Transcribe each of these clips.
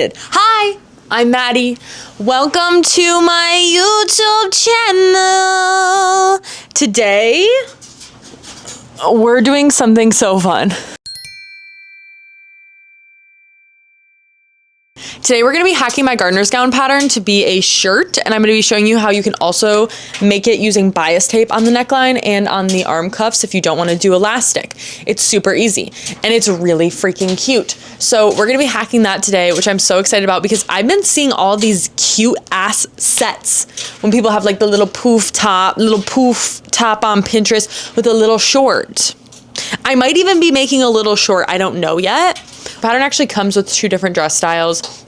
Hi, I'm Maddie. Welcome to my YouTube channel. Today, we're doing something so fun. Today we're going to be hacking my gardener's gown pattern to be a shirt, and I'm going to be showing you how you can also make it using bias tape on the neckline and on the arm cuffs if you don't want to do elastic. It's super easy and it's really freaking cute. So we're going to be hacking that today, which I'm so excited about because I've been seeing all these cute ass sets when people have like the little poof top on Pinterest with a little short. I might even be making a little short, I don't know yet. The pattern actually comes with 2 different dress styles.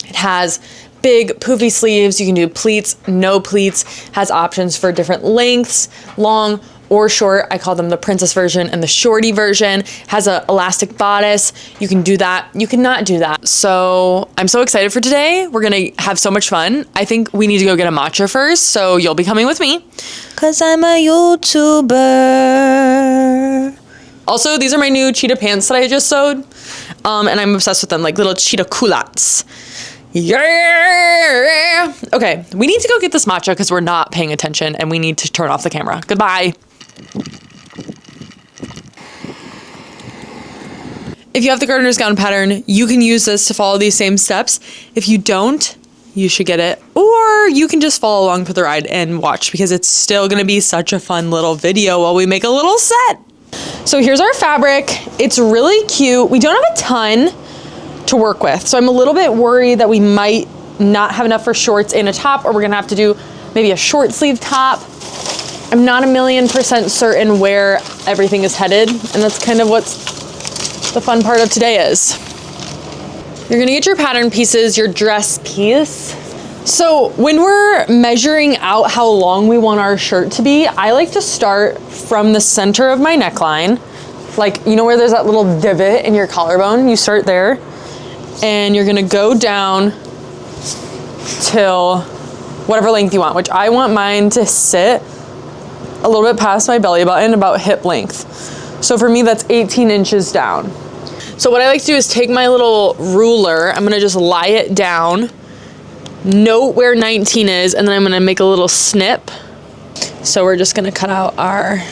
It has big poofy sleeves. You can do pleats, no pleats, has options for different lengths, long or short. I call them the princess version and the shorty version. Has an elastic bodice. You can do that. You cannot do that. So I'm so excited for today. We're gonna have so much fun. I think we need to go get a matcha first, so you'll be coming with me. 'Cause I'm a YouTuber. Also, these are my new cheetah pants that I just sewed. And I'm obsessed with them, like little cheetah culottes. Yeah. Okay, we need to go get this matcha because we're not paying attention and we need to turn off the camera. Goodbye. If you have the gardener's gown pattern, you can use this to follow these same steps. If you don't, you should get it. Or you can just follow along for the ride and watch because it's still gonna be such a fun little video while we make a little set. So here's our fabric. It's really cute. We don't have a ton to work with. So I'm a little bit worried that we might not have enough for shorts and a top, or we're gonna have to do maybe a short sleeve top. I'm not 1,000,000% certain where everything is headed. And that's kind of what's the fun part of today is. You're gonna get your pattern pieces, your dress piece. So when we're measuring out how long we want our shirt to be, I like to start from the center of my neckline. Like, you know where there's that little divot in your collarbone? You start there and you're gonna go down till whatever length you want, which I want mine to sit a little bit past my belly button, about hip length. So for me, that's 18 inches down. So what I like to do is take my little ruler, I'm gonna just lie it down, note where 19 is, and then I'm gonna make a little snip. So we're just gonna cut out our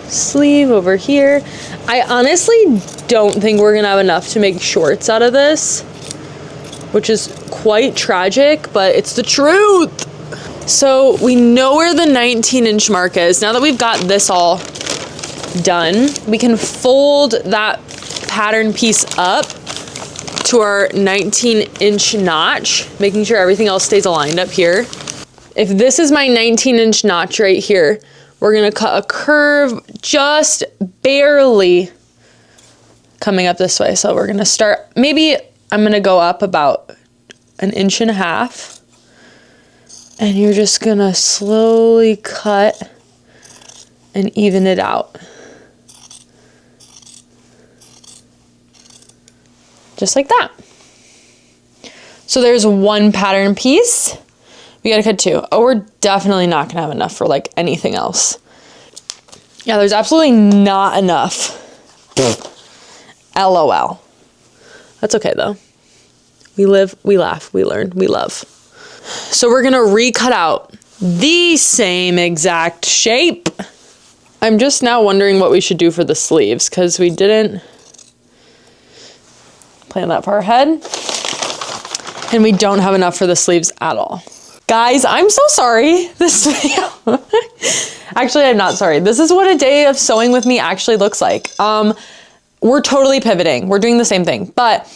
sleeve over here. I honestly don't think we're gonna have enough to make shorts out of this, which is quite tragic, but it's the truth. So we know where the 19-inch mark is. Now that we've got this all done, we can fold that pattern piece up to our 19-inch notch, making sure everything else stays aligned up here. If this is my 19-inch notch right here, we're gonna cut a curve just barely coming up this way. So we're gonna start, maybe I'm gonna go up about 1.5 inches, and you're just gonna slowly cut and even it out. Just like that. So there's one pattern piece. We gotta cut 2. Oh, we're definitely not gonna have enough for like anything else. Yeah, there's absolutely not enough. LOL. That's okay though. We live, we laugh, we learn, we love. So we're gonna recut out the same exact shape. I'm just now wondering what we should do for the sleeves because we didn't plan that far ahead. And we don't have enough for the sleeves at all. Guys, I'm so sorry. This video, actually, I'm not sorry. This is what a day of sewing with me actually looks like. We're totally pivoting. We're doing the same thing, but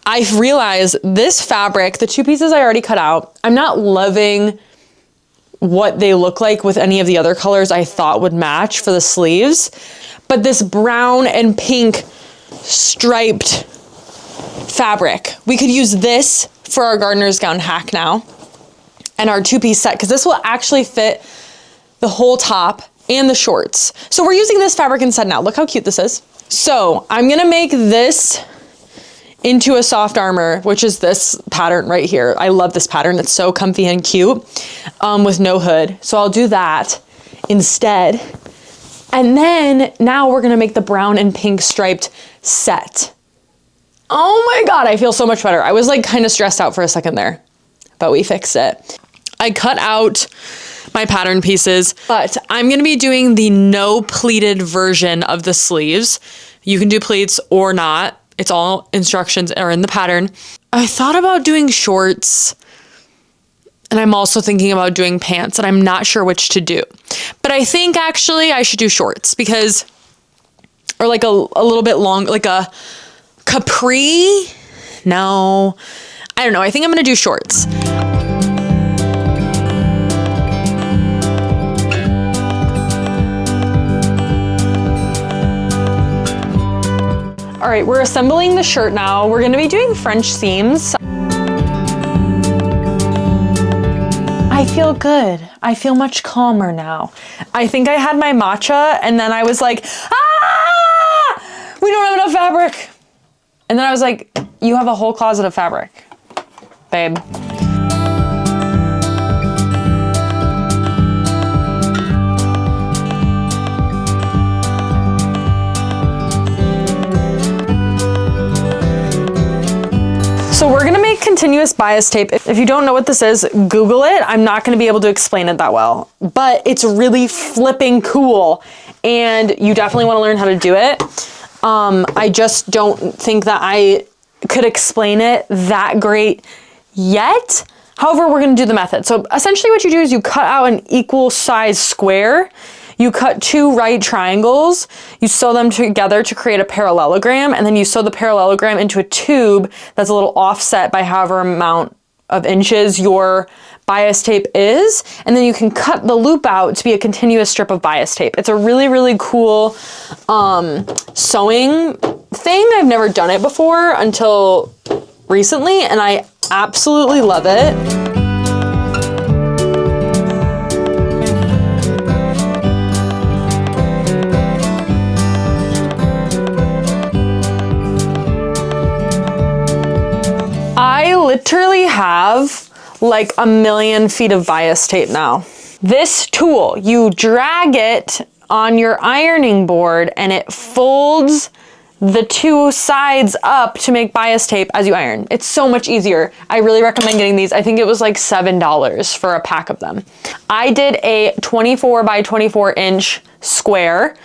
I realized this fabric, the 2 pieces I already cut out, I'm not loving what they look like with any of the other colors I thought would match for the sleeves, but this brown and pink striped fabric, we could use this for our gardener's gown hack now and our 2-piece set, because this will actually fit the whole top and the shorts. So we're using this fabric instead now. Look how cute this is. So I'm gonna make this into a soft armor, which is this pattern right here. I love this pattern. It's so comfy and cute with no hood. So I'll do that instead. And then now we're gonna make the brown and pink striped set. Oh my God, I feel so much better. I was like kind of stressed out for a second there, but we fixed it. I cut out my pattern pieces, but I'm gonna be doing the no pleated version of the sleeves. You can do pleats or not. It's all instructions are in the pattern. I thought about doing shorts, and I'm also thinking about doing pants, and I'm not sure which to do. But I think actually I should do shorts because, or like a little bit long, like a capri. No, I don't know. I think I'm gonna do shorts. All right, we're assembling the shirt now. We're gonna be doing French seams. I feel good. I feel much calmer now. I think I had my matcha and then I was like, ah, we don't have enough fabric. And then I was like, you have a whole closet of fabric, babe. So we're gonna make continuous bias tape. If you don't know what this is, Google it. I'm not gonna be able to explain it that well, but it's really flipping cool and you definitely wanna learn how to do it. I just don't think that I could explain it that great yet. However, we're gonna do the method. So essentially what you do is you cut out an equal size square. You cut 2 right triangles, you sew them together to create a parallelogram, and then you sew the parallelogram into a tube that's a little offset by however amount of inches your bias tape is, and then you can cut the loop out to be a continuous strip of bias tape. It's a really, really cool sewing thing. I've never done it before until recently, and I absolutely love it. I literally have like 1,000,000 feet of bias tape now. This tool, you drag it on your ironing board and it folds the 2 sides up to make bias tape as you iron. It's so much easier. I really recommend getting these. I think it was like $7 for a pack of them. I did a 24 by 24 inch square.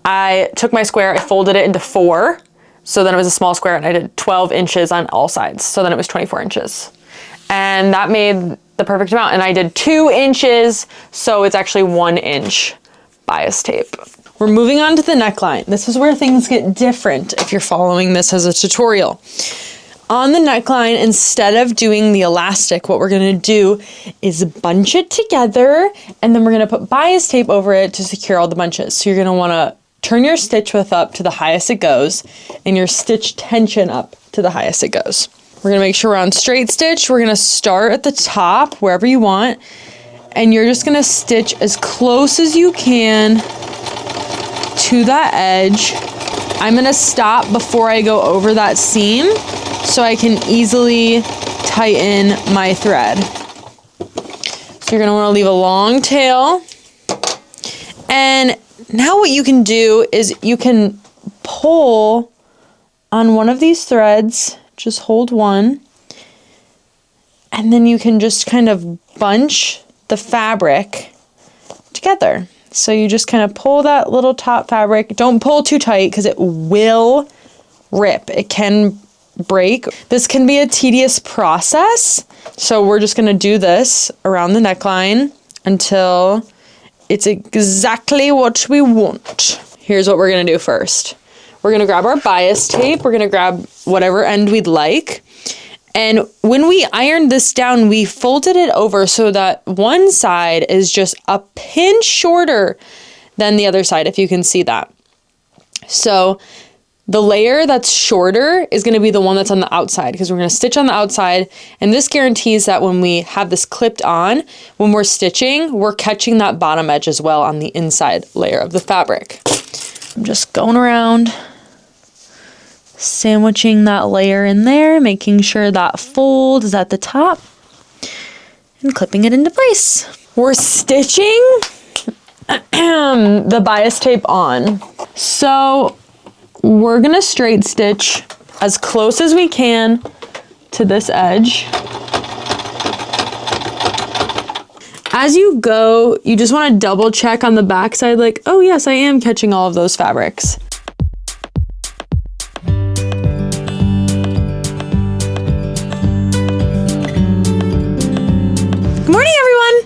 I took my square, I folded it into 4. So then it was a small square and I did 12 inches on all sides. So then it was 24 inches. And that made the perfect amount. And I did 2 inches, so it's actually 1 inch bias tape. We're moving on to the neckline. This is where things get different if you're following this as a tutorial. On the neckline, instead of doing the elastic, what we're gonna do is bunch it together and then we're gonna put bias tape over it to secure all the bunches. So you're gonna wanna turn your stitch width up to the highest it goes and your stitch tension up to the highest it goes. We're gonna make sure we're on straight stitch. We're gonna start at the top, wherever you want, and you're just gonna stitch as close as you can to that edge. I'm gonna stop before I go over that seam so I can easily tighten my thread. So you're gonna wanna leave a long tail. And now what you can do is you can pull on one of these threads, just hold one, and then you can just kind of bunch the fabric together. So you just kind of pull that little top fabric. Don't pull too tight because it will rip. It can break. This can be a tedious process. So we're just gonna do this around the neckline until it's exactly what we want. Here's what we're gonna do first. We're gonna grab our bias tape. We're gonna grab whatever end we'd like. And when we ironed this down, we folded it over so that one side is just a pinch shorter than the other side, if you can see that. So the layer that's shorter is gonna be the one that's on the outside because we're gonna stitch on the outside. And this guarantees that when we have this clipped on, when we're stitching, we're catching that bottom edge as well on the inside layer of the fabric. I'm just going around, sandwiching that layer in there, making sure that fold is at the top and clipping it into place. We're stitching the bias tape on. So we're gonna straight stitch as close as we can to this edge. As you go, you just want to double check on the back side, like, oh yes, I am catching all of those fabrics. Good morning, everyone.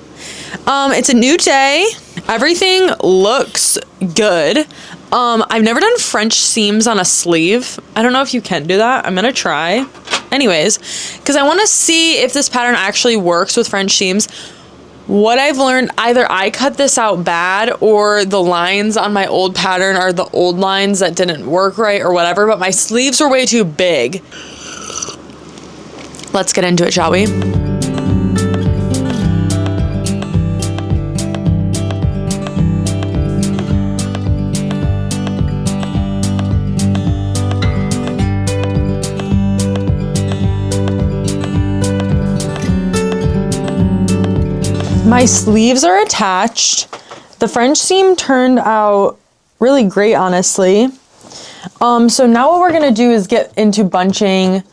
It's a new day. Everything looks good. I've never done French seams on a sleeve. I don't know if you can do that. I'm gonna try. Anyways, because I want to see if this pattern actually works with French seams. What I've learned, either I cut this out bad or the lines on my old pattern are the old lines that didn't work right or whatever, but my sleeves were way too big. Let's get into it, shall we? My sleeves are attached. The French seam turned out really great, honestly. So now what we're gonna do is get into bunching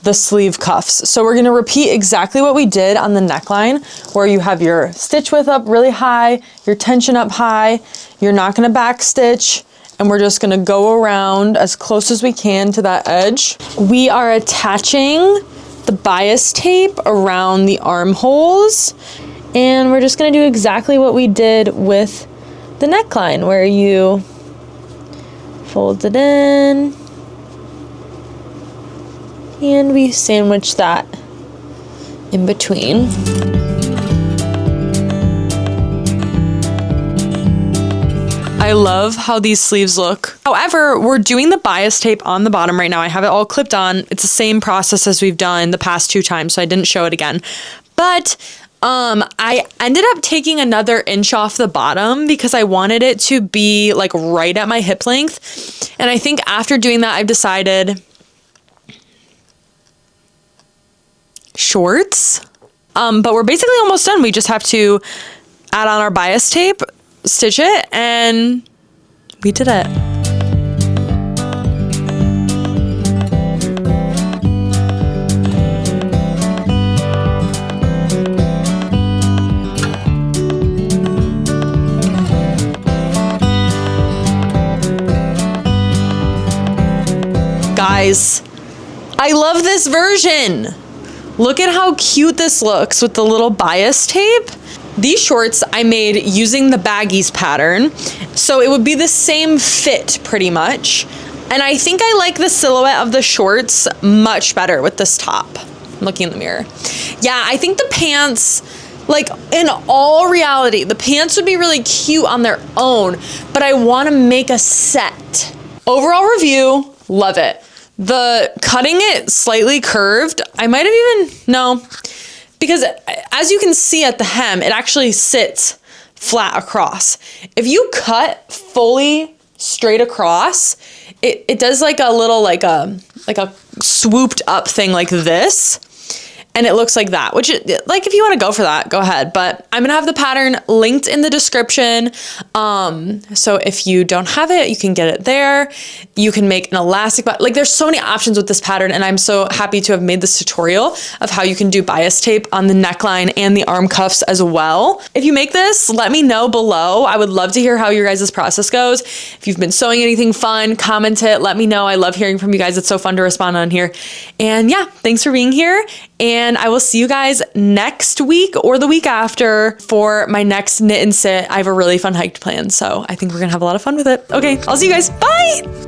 the sleeve cuffs. So we're gonna repeat exactly what we did on the neckline, where you have your stitch width up really high, your tension up high, you're not gonna back stitch, and we're just gonna go around as close as we can to that edge. We are attaching the bias tape around the armholes. And we're just gonna do exactly what we did with the neckline, where you fold it in and we sandwich that in between. I love how these sleeves look. However, we're doing the bias tape on the bottom right now. I have it all clipped on. It's the same process as we've done the past 2 times, so I didn't show it again. But I ended up taking another inch off the bottom because I wanted it to be like right at my hip length. And I think after doing that, I've decided shorts. But we're basically almost done. We just have to add on our bias tape, stitch it, and we did it. Guys, I love this version. Look at how cute this looks with the little bias tape. These shorts I made using the baggies pattern, so it would be the same fit pretty much. And I think I like the silhouette of the shorts much better with this top. I'm looking in the mirror. Yeah, I think the pants, like in all reality, the pants would be really cute on their own, but I want to make a set. Overall review, love it. The cutting it slightly curved, I might have even, no, because as you can see at the hem, it actually sits flat across. If you cut fully straight across, it does like a little, like a swooped up thing like this. And it looks like that, which, like, if you want to go for that, go ahead. But I'm going to have the pattern linked in the description. So if you don't have it, you can get it there. You can make an elastic, like there's so many options with this pattern. And I'm so happy to have made this tutorial of how you can do bias tape on the neckline and the arm cuffs as well. If you make this, let me know below. I would love to hear how your guys' process goes. If you've been sewing anything fun, comment it, let me know. I love hearing from you guys. It's so fun to respond on here. And yeah, thanks for being here. And I will see you guys next week or the week after for my next knit and sit. I have a really fun hike planned, so I think we're gonna have a lot of fun with it. Okay, I'll see you guys. Bye!